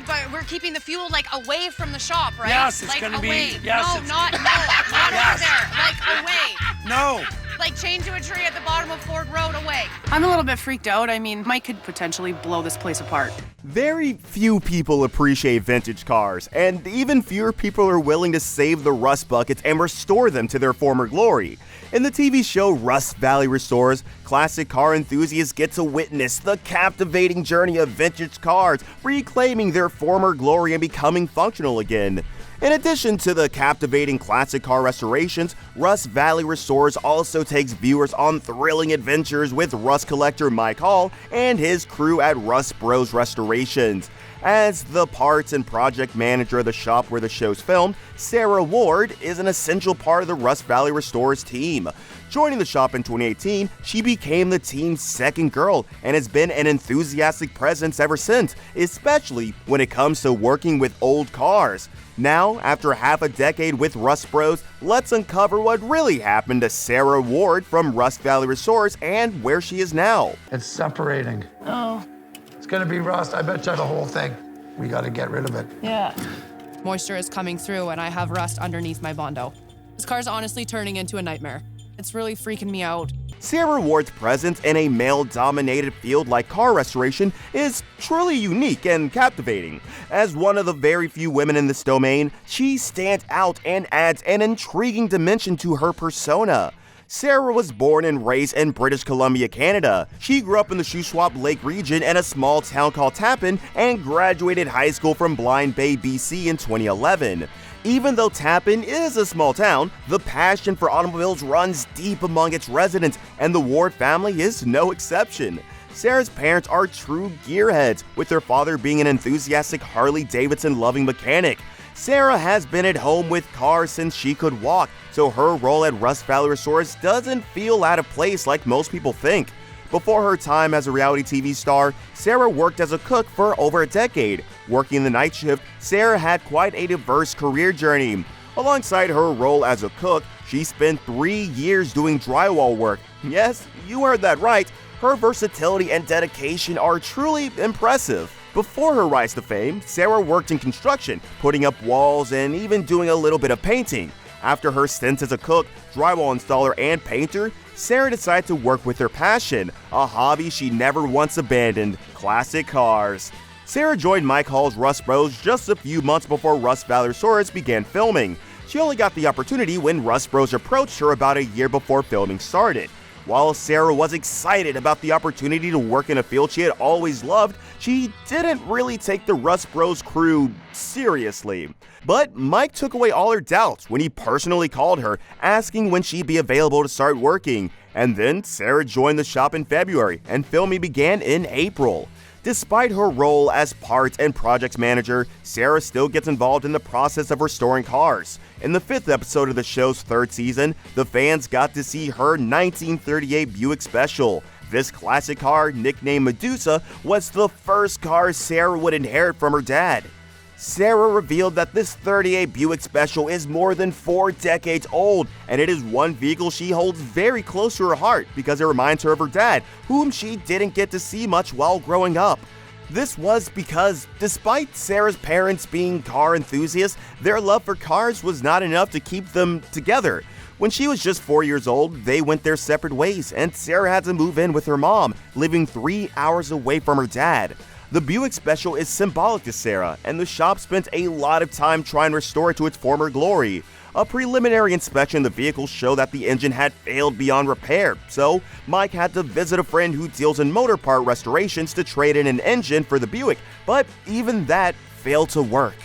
but we're keeping the fuel, like, away from the shop, right? Yes, it's like, gonna away. be... Yes, no, not over there. Like, away. No. Like, chained to a tree at the bottom of Ford Road, away. I'm a little bit freaked out. I mean, Mike could potentially blow this place apart. Very few people appreciate vintage cars, and even fewer people are willing to save the rust buckets and restore them to their former glory. In the TV show Rust Valley Restores, classic car enthusiasts get to witness the captivating journey of vintage cars reclaiming their former glory and becoming functional again. In addition to the captivating classic car restorations, Rust Valley Restores also takes viewers on thrilling adventures with rust collector Mike Hall and his crew at Rust Bros Restorations. As the parts and project manager of the shop where the show's filmed, Sarah Ward is an essential part of the Rust Valley Restores team. Joining the shop in 2018, she became the team's second girl and has been an enthusiastic presence ever since, especially when it comes to working with old cars. Now, after half a decade with Rust Bros, let's uncover what really happened to Sarah Ward from Rust Valley Restores and where she is now. It's separating. Oh, It's gonna be rust. I bet you the whole thing. We gotta get rid of it. yeah. Moisture is coming through and I have rust underneath my Bondo. This car's honestly turning into a nightmare. It's really freaking me out. Sarah Ward's presence in a male-dominated field like car restoration is truly unique and captivating. As one of the very few women in this domain, she stands out and adds an intriguing dimension to her persona. Sarah was born and raised in British Columbia, Canada. She grew up in the Shuswap Lake region in a small town called Tappan and graduated high school from Blind Bay, BC in 2011. Even though Tappan is a small town, the passion for automobiles runs deep among its residents, and the Ward family is no exception. Sarah's parents are true gearheads, with their father being an enthusiastic Harley-Davidson loving mechanic. Sarah has been at home with cars since she could walk, so her role at Rust Valley Restores doesn't feel out of place like most people think. Before her time as a reality TV star, Sarah worked as a cook for over a decade. Working the night shift, Sarah had quite a diverse career journey. Alongside her role as a cook, she spent 3 years doing drywall work. Yes, you heard that right. Her versatility and dedication are truly impressive. Before her rise to fame, Sarah worked in construction, putting up walls and even doing a little bit of painting. After her stints as a cook, drywall installer, and painter, Sarah decided to work with her passion, a hobby she never once abandoned: classic cars. Sarah joined Mike Hall's Rust Bros just a few months before Rust Valley Restores began filming. She only got the opportunity when Rust Bros approached her about a year before filming started. While Sarah was excited about the opportunity to work in a field she had always loved, she didn't really take the Rust Bros crew seriously. But Mike took away all her doubts when he personally called her, asking when she'd be available to start working. And then Sarah joined the shop in February, and filming began in April. Despite her role as parts and projects manager, Sarah still gets involved in the process of restoring cars. In the 5th episode of the show's 3rd season, the fans got to see her 1938 Buick Special. This classic car, nicknamed Medusa, was the first car Sarah would inherit from her dad. Sarah revealed that this 38 Buick Special is more than 4 decades old, and it is one vehicle she holds very close to her heart because it reminds her of her dad, whom she didn't get to see much while growing up. This was because, despite Sarah's parents being car enthusiasts, their love for cars was not enough to keep them together. When she was just 4 years old, they went their separate ways, and Sarah had to move in with her mom, living 3 hours away from her dad. The Buick Special is symbolic to Sarah, and the shop spent a lot of time trying to restore it to its former glory. A preliminary inspection of the vehicle showed that the engine had failed beyond repair, so Mike had to visit a friend who deals in motor part restorations to trade in an engine for the Buick, but even that failed to work.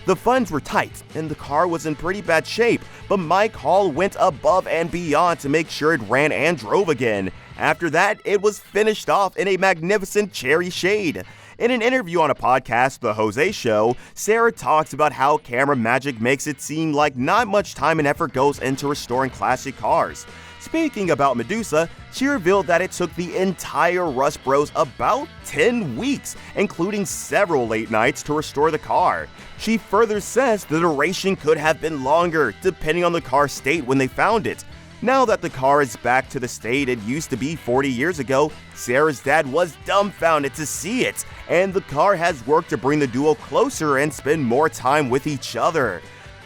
The funds were tight, and the car was in pretty bad shape, but Mike Hall went above and beyond to make sure it ran and drove again. After that, it was finished off in a magnificent cherry shade. In an interview on a podcast, The Jose Show, Sarah talks about how camera magic makes it seem like not much time and effort goes into restoring classic cars. Speaking about Medusa, she revealed that it took the entire Rust Bros about 10 weeks, including several late nights, to restore the car. She further says the duration could have been longer, depending on the car's state when they found it. Now that the car is back to the state it used to be 40 years ago, Sarah's dad was dumbfounded to see it, and the car has worked to bring the duo closer and spend more time with each other.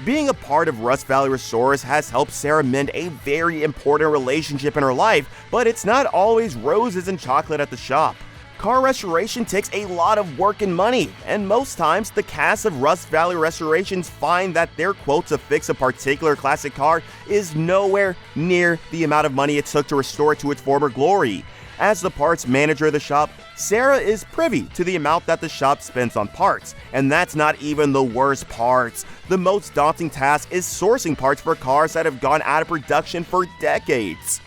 Being a part of Rust Valley Restorers has helped Sarah mend a very important relationship in her life, but it's not always roses and chocolate at the shop. Car restoration takes a lot of work and money, and most times the cast of Rust Valley Restorations find that their quote to fix a particular classic car is nowhere near the amount of money it took to restore it to its former glory. As the parts manager of the shop, Sarah is privy to the amount that the shop spends on parts, and that's not even the worst parts. The most daunting task is sourcing parts for cars that have gone out of production for decades.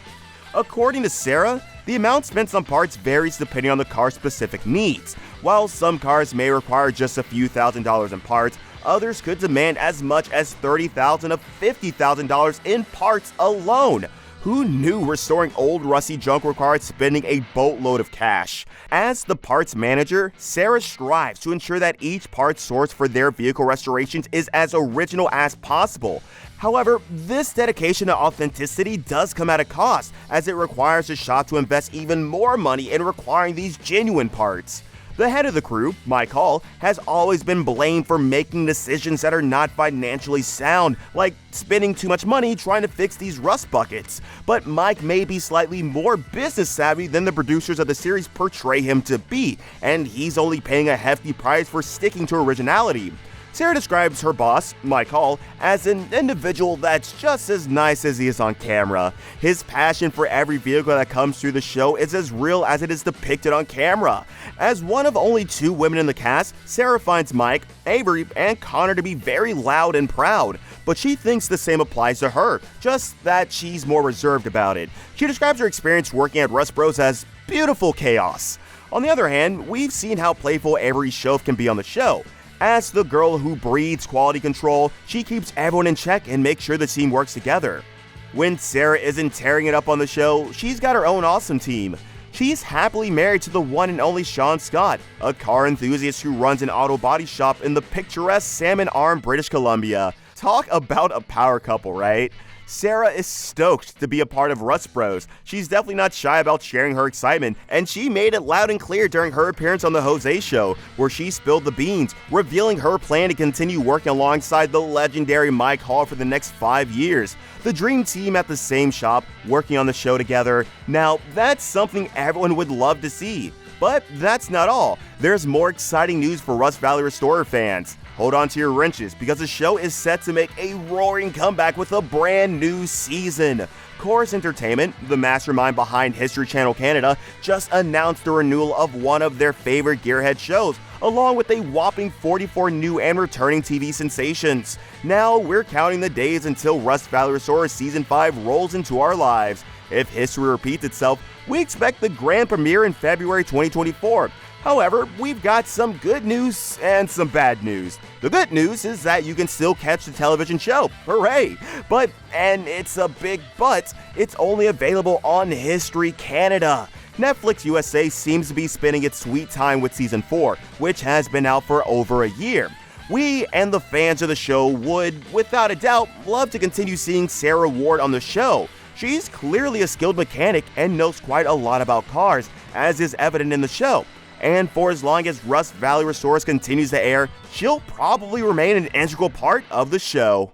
According to Sarah, the amount spent on parts varies depending on the car's specific needs. While some cars may require just a few $1,000s in parts, others could demand as much as $30,000 to $50,000 in parts alone. Who knew restoring old rusty junk required spending a boatload of cash? As the parts manager, Sarah strives to ensure that each part sourced for their vehicle restorations is as original as possible. However, this dedication to authenticity does come at a cost, as it requires the shop to invest even more money in requiring these genuine parts. The head of the crew, Mike Hall, has always been blamed for making decisions that are not financially sound, like spending too much money trying to fix these rust buckets. But Mike may be slightly more business savvy than the producers of the series portray him to be, and he's only paying a hefty price for sticking to originality. Sarah describes her boss, Mike Hall, as an individual that's just as nice as he is on camera. His passion for every vehicle that comes through the show is as real as it is depicted on camera. As one of only 2 women in the cast, Sarah finds Mike, Avery, and Connor to be very loud and proud, but she thinks the same applies to her, just that she's more reserved about it. She describes her experience working at Rust Bros as beautiful chaos. On the other hand, we've seen how playful Avery Shove can be on the show. As the girl who breeds quality control, she keeps everyone in check and makes sure the team works together. When Sarah isn't tearing it up on the show, she's got her own awesome team. She's happily married to the one and only Sean Scott, a car enthusiast who runs an auto body shop in the picturesque Salmon Arm, British Columbia. Talk about a power couple, right? Sarah is stoked to be a part of Rust Bros. She's definitely not shy about sharing her excitement, and she made it loud and clear during her appearance on The Jose Show, where she spilled the beans, revealing her plan to continue working alongside the legendary Mike Hall for the next 5 years. The dream team at the same shop, working on the show together. Now, that's something everyone would love to see. But that's not all. There's more exciting news for Rust Valley Restorer fans. Hold on to your wrenches, because the show is set to make a roaring comeback with a brand new season. Chorus Entertainment, the mastermind behind History Channel Canada, just announced the renewal of one of their favorite Gearhead shows, along with a whopping 44 new and returning TV sensations. Now, we're counting the days until Rust Valley Restorer Season 5 rolls into our lives. If history repeats itself, we expect the grand premiere in February 2024. However, we've got some good news and some bad news. The good news is that you can still catch the television show. Hooray! But, and it's a big but, it's only available on History Canada. Netflix USA seems to be spending its sweet time with Season 4, which has been out for over a year. We and the fans of the show would, without a doubt, love to continue seeing Sarah Ward on the show. She's clearly a skilled mechanic and knows quite a lot about cars, as is evident in the show. And for as long as Rust Valley Restorers continues to air, she'll probably remain an integral part of the show.